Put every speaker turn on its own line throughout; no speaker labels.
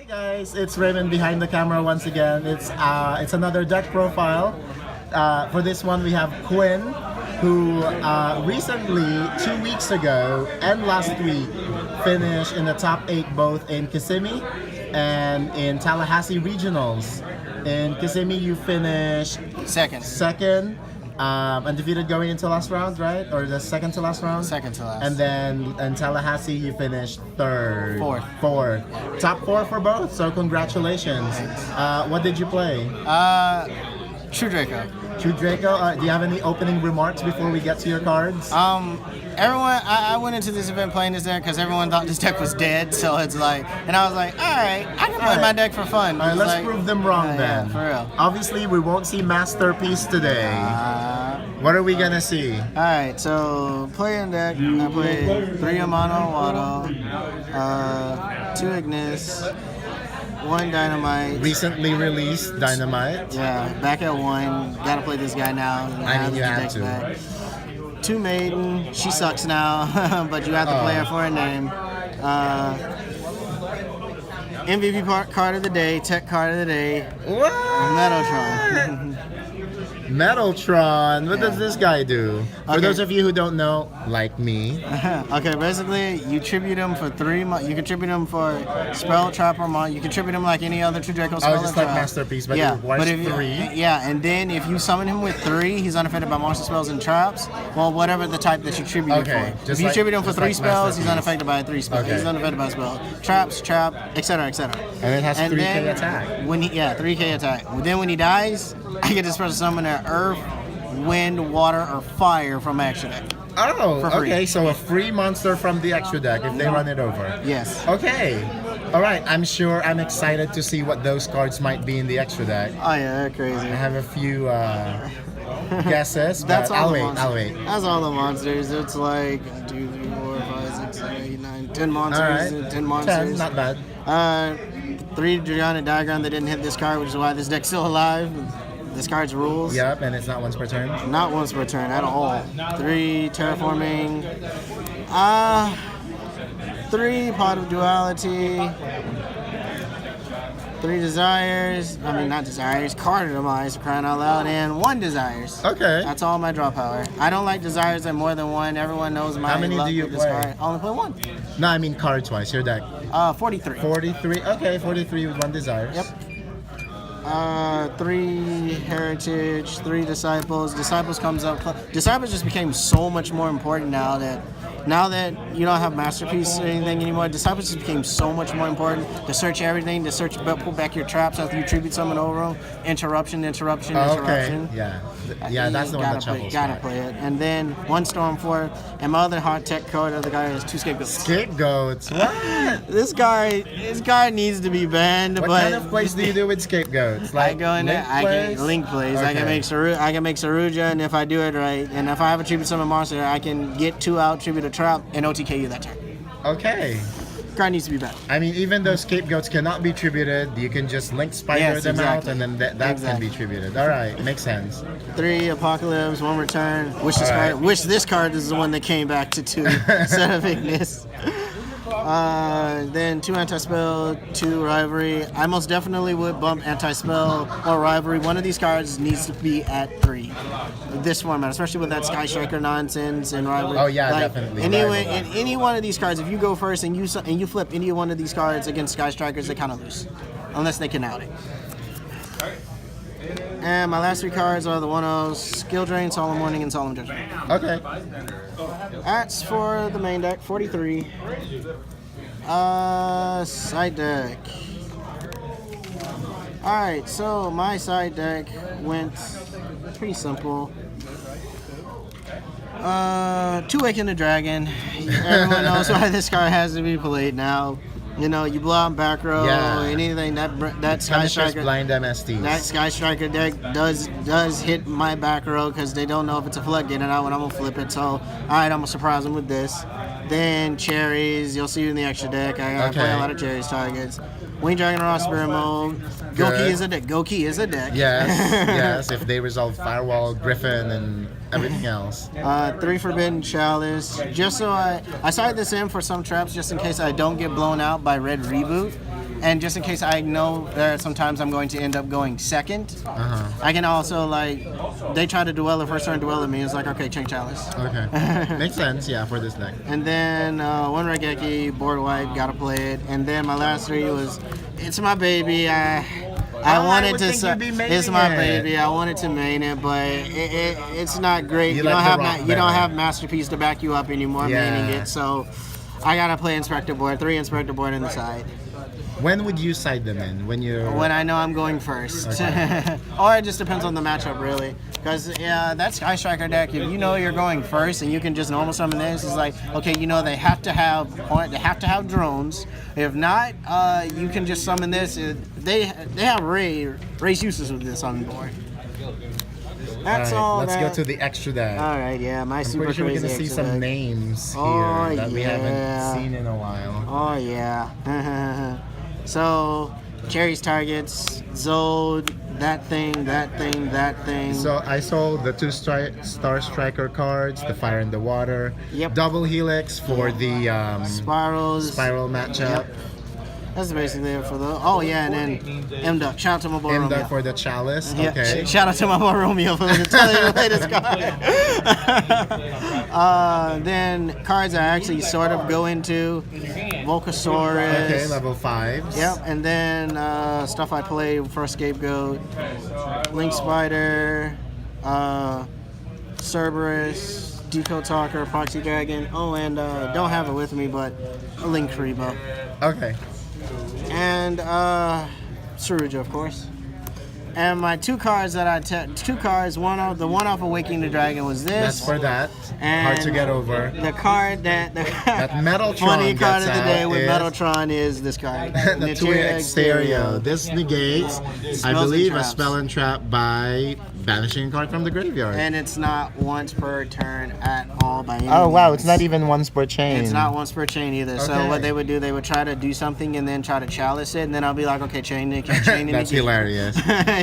Guys, it's Raymond behind the camera once again. It's another deck profile. For this one, we have Quinn, who recently, 2 weeks ago and last week, finished in the top 8 both in Kissimmee and in Tallahassee regionals. In Kissimmee, you finished second. Undefeated going into last round, right? Or the second to last round?
Second to last.
And then in Tallahassee, you finished third.
Fourth.
Top 4 for both, so congratulations. What did you play?
True Draco.
True Draco. Do you have any opening remarks before we get to your cards?
I went into this event playing this deck because everyone thought this deck was dead, so it's like, and I was like, alright, I can play my deck for fun.
Alright, let's prove them wrong then.
Yeah, for real.
Obviously, we won't see Masterpiece today. What are we gonna see?
Alright, so playing deck, I played 3 Amano Wado, 2 Ignis, 1 Dynamite.
Recently released Dynamite.
Yeah, back at 1. Gotta play this guy now.
I mean, you have to.
Back. 2 Maiden. She sucks now, but you have to play her for a name. MVP card of the day, tech card of the day.
What?
Metaltron.
Metaltron. What does this guy do? For those of you who don't know, like me.
Okay, basically, you tribute him for 3 months. You can tribute him for spell, trap, or mon. You can tribute him like any other True Draco spell.
Oh, just like Masterpiece, but it requires 3.
Yeah, and then if you summon him with 3, he's unaffected by monster spells and traps. Well, whatever the type that you tribute him for. If you tribute him for 3 spells, he's unaffected by 3 spells. He's unaffected by spell. Traps, trap, etc., etc.
And it has 3k attack.
3k attack. Then when he dies, I get to special summon an Earth, Wind, Water, or Fire from extra deck.
Oh, okay, so a free monster from the extra deck if they run it over.
Yes.
Okay. Alright, I'm excited to see what those cards might be in the extra deck.
Oh yeah, they're crazy.
I have a few guesses,
That's
but
all
I'll wait.
That's all the monsters. It's like 2, 3, 4, 5, 6, 7, 8, 9, 10 monsters.
Right.
10 monsters.
10, not bad.
3 Giant Diagram that didn't hit this card, which is why this deck's still alive. This card's rules.
Yep, and it's not once per turn.
Not once per turn at all. 3 Terraforming. 3 Pot of Duality. 3 Desires. I mean, not Desires. Card Demise, for crying out loud. And 1 Desires.
Okay.
That's all my draw power. I don't like Desires at more than 1. Everyone knows my
How many do you play?
I only play 1.
No, I mean cards-wise, your deck.
43.
43. Okay, 43 with 1 Desires.
Yep. 3 Heritage, 3 Disciples. Disciples comes up. Disciples just became so much more important now that you don't have Masterpiece or anything anymore. Disciples just became so much more important to search everything, to search, pull back your traps after you tribute someone over them. Interruption.
Okay. Yeah, that's the one that shuffles.
Gotta play it. And then 1 Stormforth, and my other hot tech card of the guy is 2 Scapegoats.
Scapegoats? What?
This guy needs to be banned.
What kind of plays do you do with Scapegoats? Like
I go in there, I can link plays. Okay. I can make Saruja, and if I do it right, and if I have a tribute summon monster, I can get 2 out, tribute a trap, and OTK you that turn.
Okay.
Card needs to be banned.
I mean, even though Scapegoats cannot be tributed, you can just link Spider them out, and then that can be tributed. All right, makes sense.
3 Apocalypse, 1 Return. Wish this card is the one that came back to 2 instead of Ignis. Then 2 Anti-Spell, 2 Rivalry. I most definitely would bump Anti-Spell or Rivalry. One of these cards needs to be at 3. This format, especially with that Sky Striker nonsense and Rivalry.
Oh yeah, definitely.
Anyway, in any one of these cards, if you go first and you flip any one of these cards against Sky Strikers, they kind of lose, unless they can out it. And my last 3 cards are the 1-0s, Skill Drain, Solemn Warning, and Solemn Judgment.
Okay.
That's for the main deck, 43. Side deck. Alright, so my side deck went pretty simple. 2 Awaken the Dragon. Everyone knows why this card has to be played now. You know, you blow out back row, anything that Sky Striker
blind MSTs.
That Sky Striker deck does hit my back row because they don't know if it's a floodgate or not when I'm gonna flip it. So, all right, I'm gonna surprise them with this. Then cherries, you'll see it in the extra deck. I play a lot of cherries targets. Winged Dragon Raw Spirit Mode. Goki is a deck. Goki is a deck.
Yes. If they resolve Firewall, Griffin, and everything else.
3 Forbidden Chalice. Just so I started this in for some traps just in case I don't get blown out by Red Reboot. And just in case I know that sometimes I'm going to end up going second, I can also like, they try to duel the first turn, duel at me. It's like, okay, change chalice.
Okay. Makes sense, yeah, for this deck.
And then one Regeki, board wipe, gotta play it. And then my last three was, it's my baby. I wanted to. It's my baby. I wanted to main it, but it's not great. You don't have Masterpiece to back you up anymore maining it, so I gotta play Inspector board. 3 Inspector board in the side.
When would you side them in? When
I know I'm going first.
Okay.
Or it just depends on the matchup, really. Because that Sky Striker deck, if you know you're going first and you can just normal summon this, it's like, okay, you know they have to have drones. If not, you can just summon this. They have race uses with this on the board. That's all.
Let's go to the extra deck.
All right, yeah, my super
pretty sure
crazy.
We're gonna see some
deck.
names here that we haven't seen in a while.
Oh yeah. So, Cherry's targets, Zod, that thing.
So I sold the 2 Star Striker cards, the Fire in the Water, Double Helix for the Spiral matchup.
Yep. That's basically it for the. Oh yeah, and then M-Duck. Shout out to my boy Romeo.
M-Duck for the Chalice.
Yeah,
Okay.
shout out to my boy Romeo for telling you the latest card. Then cards I actually sort of go into. Volcasaurus.
Okay, level 5s.
Yep, and then stuff I play for Scapegoat. Link Spider. Cerberus. Deco Talker. Proxy Dragon. Oh, and don't have it with me, but a Link Karibo.
Okay.
And Suruja, of course. And my 2 cards that one off Awakening the Dragon was this.
That's for that.
And
hard to get over.
The card that
Metaltron
funny card of the day with
is
Metaltron is this card.
the Tuya Exterio. This negates, I believe, a spell and trap by banishing a card from the graveyard.
And it's not once per turn at all by any
Oh wow,
means.
it's not even once per chain.
It's not once per chain either.
Okay.
So what they would do, they would try to do something and then try to chalice it, and then I'll be like, okay, chain it, chain it.
That's hilarious.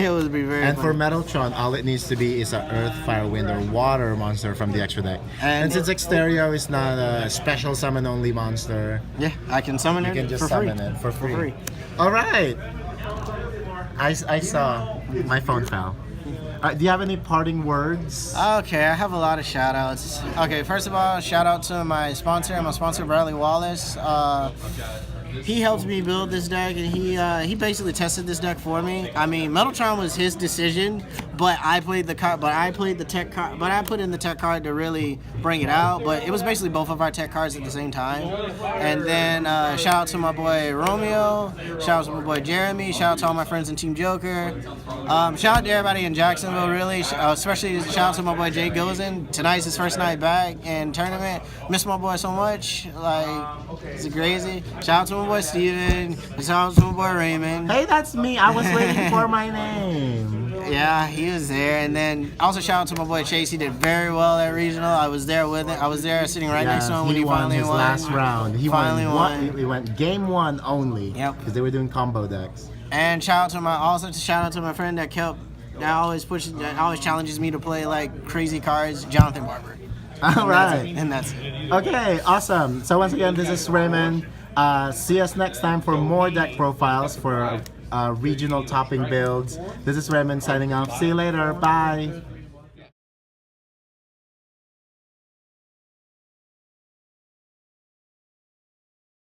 It would be very
And
funny.
for Metaltron, all it needs to be is an Earth, Fire, Wind, or Water monster from the extra deck. And since Exterio is not a special summon only monster,
yeah, I can summon it.
You can just
for
summon
free.
it for free.
For free.
All right. I saw my phone fell. Do you have any parting words?
Okay, I have a lot of shout outs. Okay, first of all, shout out to my sponsor, Bradley Wallace. He helped me build this deck, and he basically tested this deck for me. I mean, Metaltron was his decision, but I played the card, but I put in the tech card to really bring it out. But it was basically both of our tech cards at the same time. And then shout out to my boy Romeo, shout out to my boy Jeremy, shout out to all my friends in Team Joker. Shout out to everybody in Jacksonville, really, especially shout out to my boy Jay Gozen. Tonight's his first night back in tournament. Miss my boy so much, like it's crazy. Shout out to my boy Steven, shout out to my boy Raymond.
Hey, that's me. I was waiting for my name.
Yeah, he was there. And then also shout out to my boy Chase. He did very well at regional. I was there with it. I was there sitting right next to him when he finally
his
won.
last round. He
finally won.
He went game 1 only.
Yep.
Because they were doing combo decks.
And shout out to my friend that always challenges me to play like crazy cards, Jonathan Barber.
All right.
And that's it.
Okay, awesome. So once again, this is Raymond. See us next time for more deck profiles for regional topping builds. This is Raymond signing off. See you later. Bye.